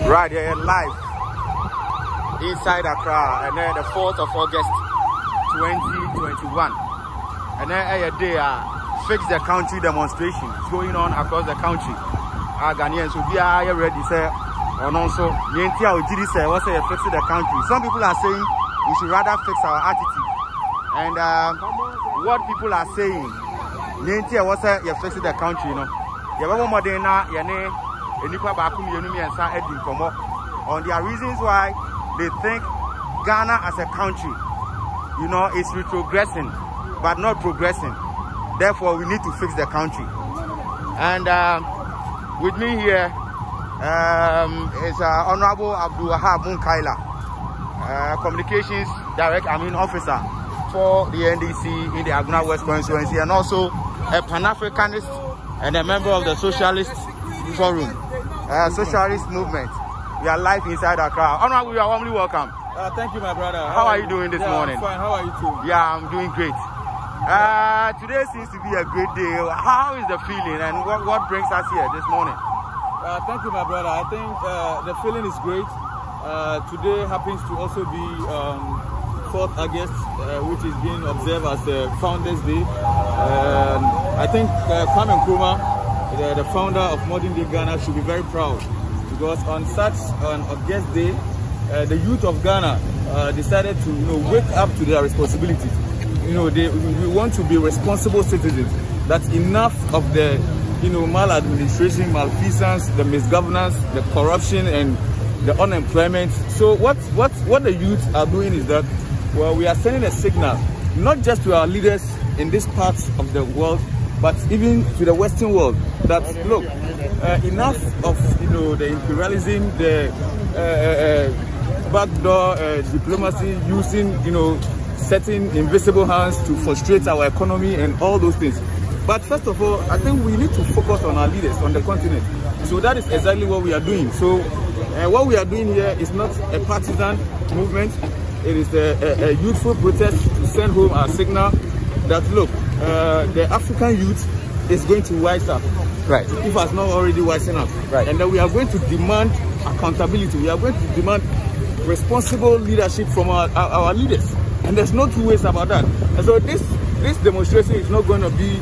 Right here live inside Accra, and then the 4th of August 2021, and then a day Fix the Country demonstration is going on across the country. Ghanaians will be ready, sir. And also, what's fix the country. Some people are saying we should rather fix our attitude, and what people are saying, what's fix the country, you know. On their reasons why they think Ghana as a country, you know, is retrogressing but not progressing. Therefore, we need to fix the country. And with me here is Honorable Abdul Wahab Munkaila, Communications Officer for the NDC in the Aguna West constituency, and also a Pan-Africanist and a member of the Socialist Forum, Socialist Movement. We are live inside Accra. Honorable, you are warmly welcome. Thank you, my brother. How are you doing this morning? I'm fine. How are you too? Yeah, I'm doing great. Today seems to be a great day. How is the feeling, and what brings us here this morning? Thank you, my brother. I think the feeling is great. Today happens to also be 4th August, which is being observed as Founders Day. I think Kwame Nkrumah, the founder of modern day Ghana, should be very proud, because on such an August day, the youth of Ghana decided to wake up to their responsibilities. We want to be responsible citizens. That's enough of the maladministration, malfeasance, the misgovernance, the corruption, and the unemployment. So what the youth are doing is that, well, we are sending a signal, not just to our leaders in this part of the world, but even to the Western world, that look, enough of the imperialism, the backdoor diplomacy, using certain invisible hands to frustrate our economy and all those things. But first of all, I think we need to focus on our leaders on the continent. So that is exactly what we are doing. So what we are doing here is not a partisan movement. It is a youthful protest to send home our signal that look, the African youth is going to wise up. Right. If it's not already wising up. Right. And then we are going to demand accountability. We are going to demand responsible leadership from our leaders. And there's no two ways about that. And so this demonstration is not going to be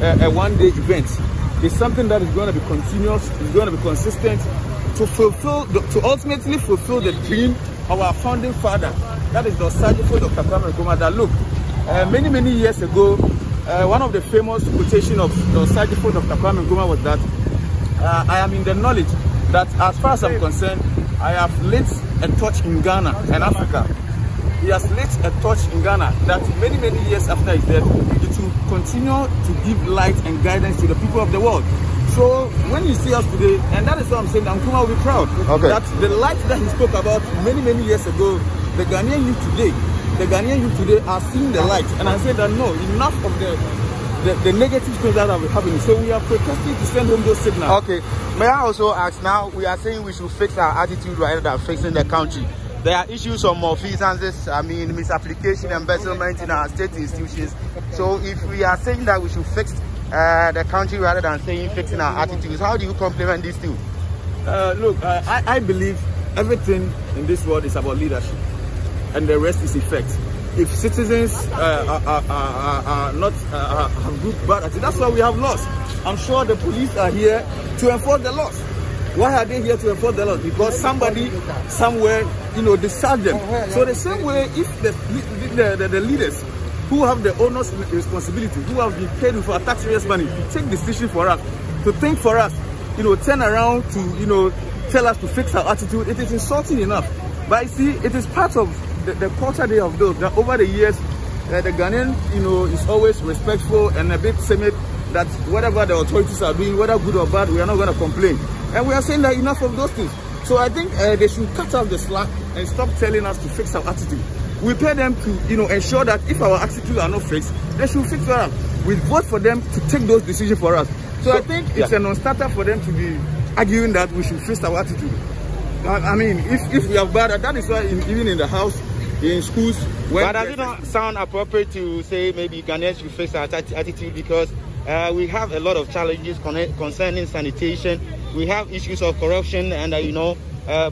a one-day event. It's something that is going to be continuous, it's going to be consistent, to ultimately fulfill the dream of our founding father, that is the Sajifo Dr. Kwame Nkrumah. That look, many years ago, one of the famous quotation of the Sajifo Dr. Kwame Nkrumah was that I am in the knowledge that, as far as I'm concerned, I have lit a torch in Ghana and Africa. He has lit a torch in Ghana that many years after his death, it will continue to give light and guidance to the people of the world. So when you see us today, and that is what I'm saying, Nkrumah will be proud, that the light that he spoke about many years ago, the Ghanaian youth today are seeing the light. And I said that no, enough of the negative things that are happening. So we are protesting to send home those signals. Okay, may I also ask, now we are saying we should fix our attitude rather than fixing the country. There are issues of malfeasances, misapplication, embezzlement in our state institutions. So if we are saying that we should fix the country rather than saying fixing our attitudes, how do you complement these two? Look, I believe everything in this world is about leadership, and the rest is effect. If citizens are not have good bad attitude, that's why we have laws. I'm sure the police are here to enforce the laws. Why are they here to enforce the laws? Because somebody somewhere discharged them. So the same way, if the leaders who have the onus and responsibility, who have been paid for our taxpayers' money, to take decision for us, to think for us, turn around to tell us to fix our attitude, it is insulting enough. But you see, it is part of the culture day of those that over the years, the Ghanaian is always respectful and a bit timid, that whatever the authorities are doing, whether good or bad, we are not going to complain. And we are saying that enough of those things. So I think they should cut off the slack and stop telling us to fix our attitude. We pay them to ensure that if our attitude are not fixed, they should fix it up. We vote for them to take those decisions for us. So I think it's a non-starter for them to be arguing that we should fix our attitude. I mean, if we are bad, that is why even in the house, in schools. But does it not sound appropriate to say maybe Ghanaians should fix our attitude, because we have a lot of challenges concerning sanitation. We have issues of corruption and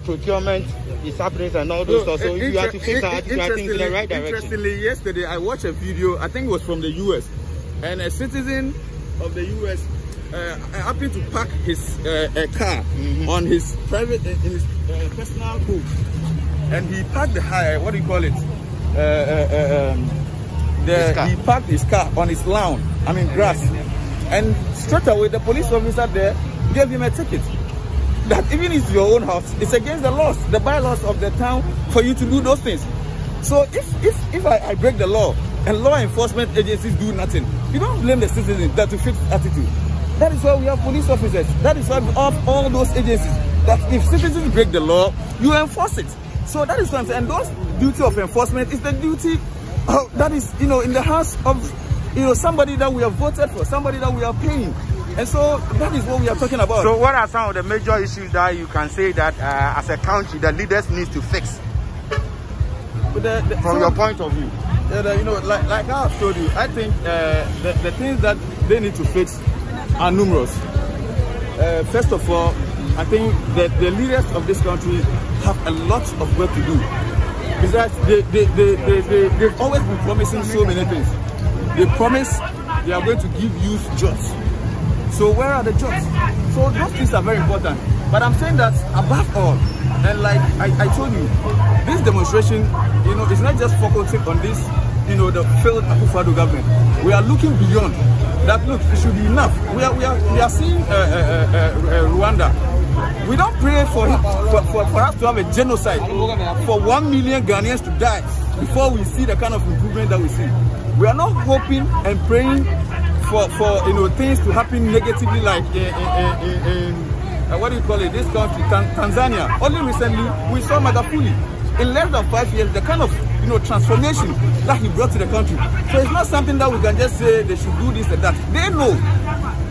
procurement is happening and all those stuff. So you have to fix our attitude, I think, in the right direction. Interestingly, yesterday I watched a video, I think it was from the US, and a citizen of the US happened to park his car on his private, in his personal home, and he parked the what do you call it? He parked his car on his lawn, I mean grass, and straight away the police officer there gave him a ticket. That even if it's your own house, it's against the laws, the bylaws of the town for you to do those things. So if I break the law and law enforcement agencies do nothing, you don't blame the citizens that to fix attitude. That is why we have police officers. That is why we have all those agencies. That if citizens break the law, you enforce it. So that is what I'm saying. And those duty of enforcement is the duty that is, in the hands of, somebody that we have voted for, somebody that we are paying. And so that is what we are talking about. So what are some of the major issues that you can say that as a country the leaders need to fix? From your point of view? Like I have told you, I think the things that they need to fix are numerous. First of all, I think that the leaders of this country have a lot of work to do. Because they've always been promising so many things. They promise they are going to give youth jobs. So where are the jobs? So those things are very important. But I'm saying that above all, and like I told you, this demonstration, is not just focusing on this, the failed Akufo-Addo government. We are looking beyond that. Look, it should be enough. We are seeing Rwanda. We don't pray for us to have a genocide, for 1 million Ghanaians to die before we see the kind of improvement that we see. We are not hoping and praying for things to happen negatively, like in what do you call it, this country, Tanzania. Only recently we saw Magufuli. In less than 5 years, the kind of transformation that he brought to the country. So it's not something that we can just say they should do this and that. They know,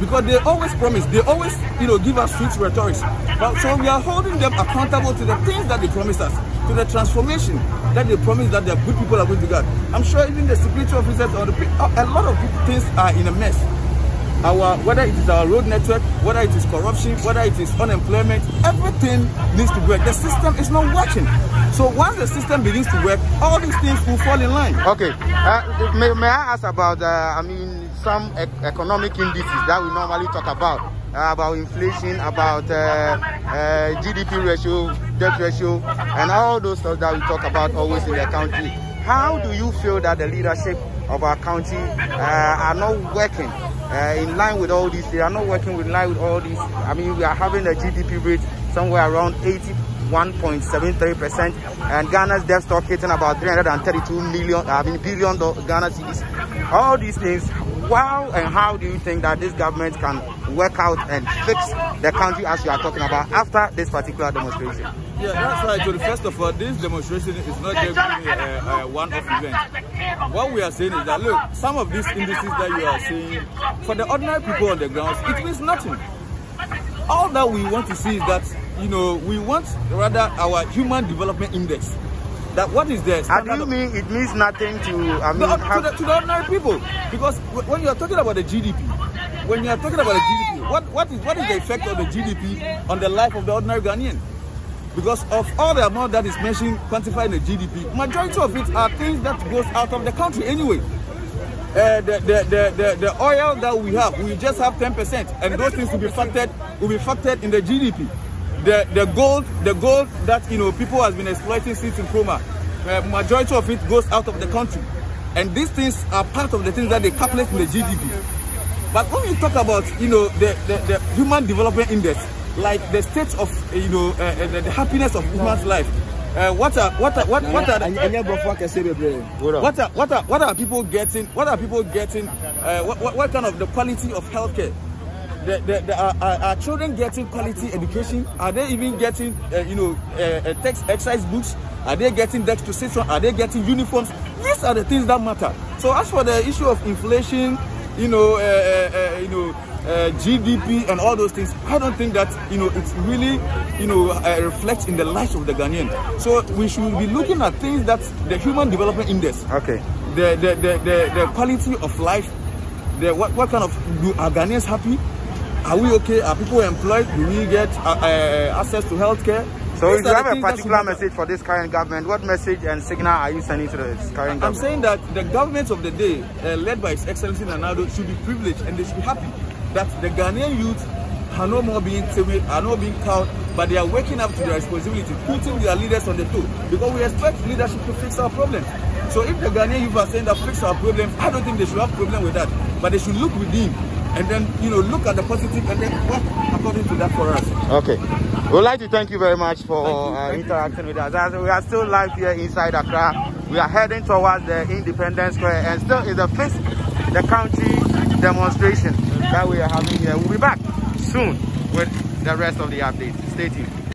because they always promise, they always give us sweet rhetorics. But so we are holding them accountable to the things that they promised us, to the transformation that they promised that their good people are going to get. I'm sure even the security officers or a lot of things are in a mess. Whether it is our road network, whether it is corruption, whether it is unemployment, everything needs to work. The system is not working. So once the system begins to work, all these things will fall in line. Okay. May I ask about, some economic indices that we normally talk about inflation, about GDP ratio, debt ratio, and all those stuff that we talk about always in the country. How do you feel that the leadership of our country are not working in line with all these? They are not working in line with all these. We are having a GDP rate somewhere around 81.73%, and Ghana's debt stock hitting about 332 billion Ghana cedis. All these things. Wow, and how do you think that this government can work out and fix the country as you are talking about after this particular demonstration? Yeah, that's right. So first of all, this demonstration is not just a one-off event. What we are saying is that, look, some of these indices that you are saying, for the ordinary people on the ground, it means nothing. All that we want to see is that, we want rather our human development index. That what is the standard? How do you mean it means nothing to, to the ordinary people? Because when you are talking about the GDP, what is the effect of the GDP on the life of the ordinary Ghanaian? Because of all the amount that is mentioned, quantified in the GDP, majority of it are things that goes out of the country anyway. The oil that we have, we just have 10%, and those things will be factored in the GDP. The gold that people has been exploiting since Nkrumah, majority of it goes out of the country, and these things are part of the things that they calculate in the GDP. But when you talk about the human development index, like the state of the happiness of human's life, what are people getting? What kind of the quality of healthcare? Are children getting quality education? Are they even getting exercise books? Are they getting desks to sit on? Are they getting uniforms? These are the things that matter. So as for the issue of inflation, GDP and all those things, I don't think that it's really reflects in the lives of the Ghanaian. So we should be looking at things that the Human Development Index, okay, the quality of life, what kind of, are Ghanaians happy? Are we okay? Are people employed? Do we get access to healthcare? So if you have a particular message for this current government, what message and signal are you sending to this current government? I'm saying that the government of the day, led by His Excellency Nanado, should be privileged and they should be happy that the Ghanaian youth are no more being timid, are not being cowed, but they are waking up to their responsibility, putting their leaders on the toe. Because we expect leadership to fix our problems. So if the Ghanaian youth are saying that fix our problems, I don't think they should have a problem with that. But they should look within and then, look at the positive and then work according to that for us. Okay. We'd like to thank you very much for interacting with us. As we are still live here inside Accra. We are heading towards the Independence Square, and still is the Fix the Country demonstration that we are having here. We'll be back soon with the rest of the updates. Stay tuned.